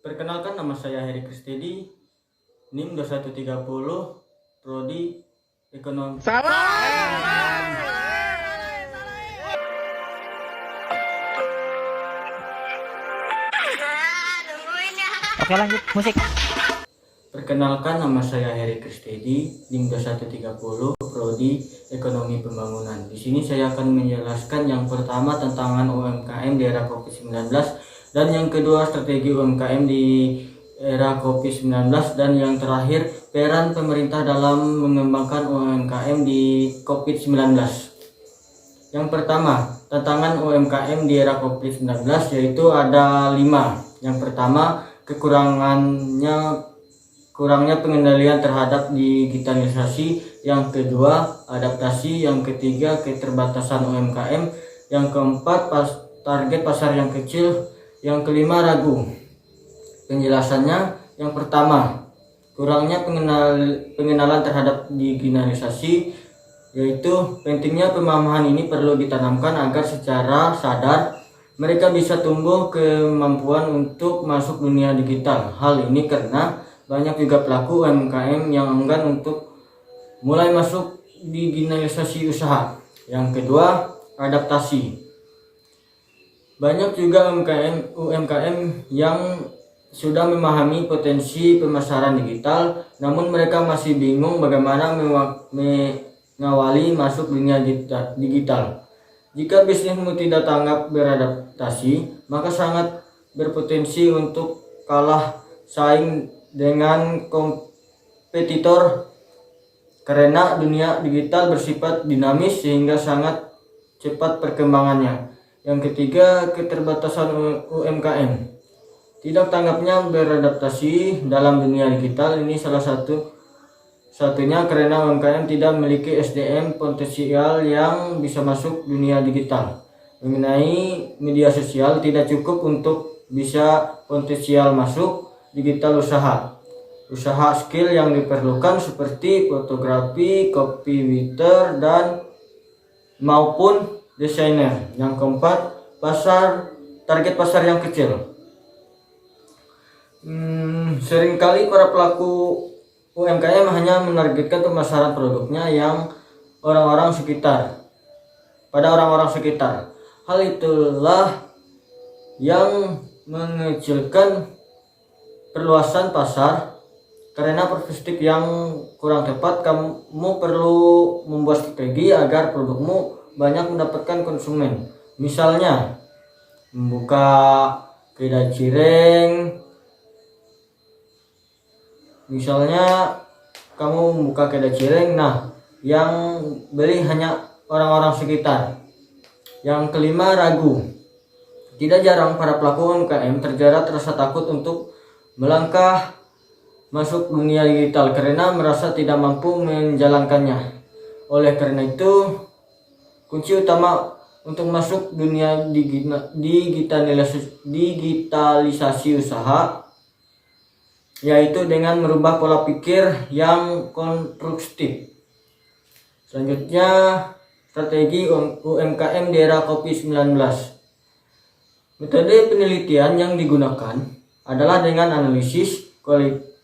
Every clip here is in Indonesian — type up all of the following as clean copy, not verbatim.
Perkenalkan, nama saya Heri Kristedi, NIM 2130, Prodi Ekonomi. Oke, lanjut musik. Perkenalkan, nama saya Heri Kristedi, NIM 2130, Prodi Ekonomi Pembangunan. Di sini saya akan menjelaskan yang pertama tantangan UMKM di era COVID-19, dan yang kedua strategi UMKM di era COVID-19, dan yang terakhir peran pemerintah dalam mengembangkan UMKM di COVID-19. Yang pertama, tantangan UMKM di era COVID-19 yaitu ada 5. Yang pertama, kurangnya pengendalian terhadap digitalisasi. Yang kedua, adaptasi. Yang ketiga, keterbatasan UMKM. Yang keempat, target pasar yang kecil. Yang kelima, ragu. Penjelasannya, yang pertama, kurangnya pengenalan terhadap digitalisasi, yaitu pentingnya pemahaman ini perlu ditanamkan agar secara sadar mereka bisa tumbuh kemampuan untuk masuk dunia digital. Hal ini karena banyak juga pelaku UMKM yang enggan untuk mulai masuk digitalisasi usaha. Yang kedua, adaptasi. Banyak juga UMKM yang sudah memahami potensi pemasaran digital, namun mereka masih bingung bagaimana mengawali masuk dunia digital. Jika bisnismu tidak tanggap beradaptasi, maka sangat berpotensi untuk kalah saing dengan kompetitor, karena dunia digital bersifat dinamis sehingga sangat cepat perkembangannya. Yang ketiga, keterbatasan UMKM. Tidak tanggapnya beradaptasi dalam dunia digital ini salah satunya karena UMKM tidak memiliki SDM potensial yang bisa masuk dunia digital. Mengenai media sosial, tidak cukup untuk bisa potensial masuk digital usaha. Usaha skill yang diperlukan seperti fotografi, copywriter, dan maupun desainer. Yang keempat, target pasar yang kecil. Seringkali para pelaku UMKM hanya menargetkan pemasaran produknya pada orang-orang sekitar. Hal itulah yang mengecilkan perluasan pasar. Karena perspektif yang kurang tepat, kamu perlu membuat strategi agar produkmu banyak mendapatkan konsumen. Misalnya, membuka kedai cireng. Yang beli hanya orang-orang sekitar. Yang kelima, ragu. Tidak jarang para pelaku UMKM terjerat rasa takut untuk melangkah masuk dunia digital karena merasa tidak mampu menjalankannya. Oleh karena itu, kunci utama untuk masuk dunia digitalisasi usaha yaitu dengan merubah pola pikir yang konstruktif. Selanjutnya, strategi UMKM di era COVID-19. Metode penelitian yang digunakan adalah dengan analisis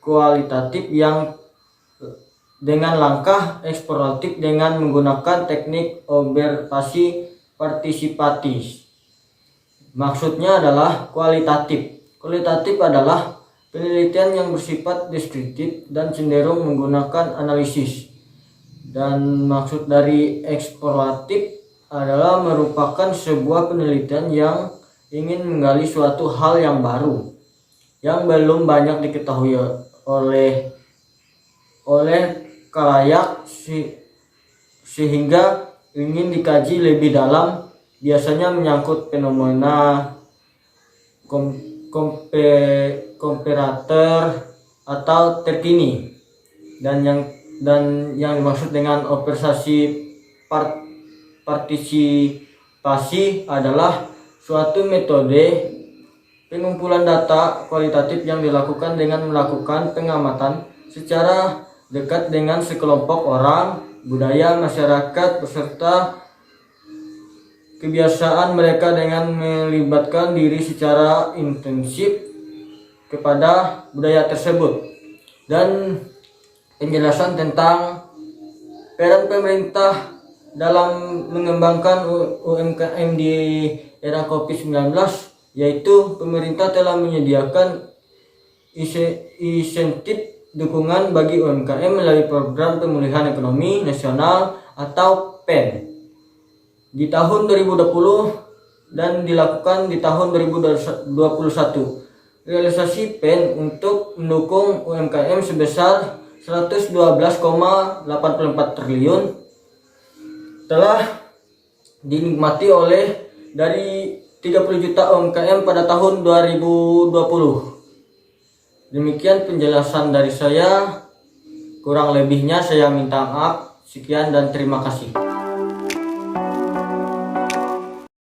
kualitatif yang dengan langkah eksploratif dengan menggunakan teknik observasi partisipatif. Maksudnya adalah kualitatif. Kualitatif adalah penelitian yang bersifat deskriptif dan cenderung menggunakan analisis. Dan maksud dari eksploratif adalah merupakan sebuah penelitian yang ingin menggali suatu hal yang baru yang belum banyak diketahui oleh khalayak sehingga ingin dikaji lebih dalam, biasanya menyangkut fenomena komparator atau terkini, dan yang dimaksud dengan observasi partisipasi adalah suatu metode pengumpulan data kualitatif yang dilakukan dengan melakukan pengamatan secara dekat dengan sekelompok orang, budaya masyarakat, beserta kebiasaan mereka dengan melibatkan diri secara intensif kepada budaya tersebut. Dan penjelasan tentang peran pemerintah dalam mengembangkan UMKM di era COVID-19, yaitu pemerintah telah menyediakan insentif dukungan bagi UMKM melalui Program Pemulihan Ekonomi Nasional atau PEN di tahun 2020 dan dilakukan di tahun 2021. Realisasi PEN untuk mendukung UMKM sebesar 112,84 triliun telah dinikmati oleh dari 30 juta UMKM pada tahun 2020. Demikian penjelasan dari saya. Kurang lebihnya saya minta maaf. Sekian dan terima kasih.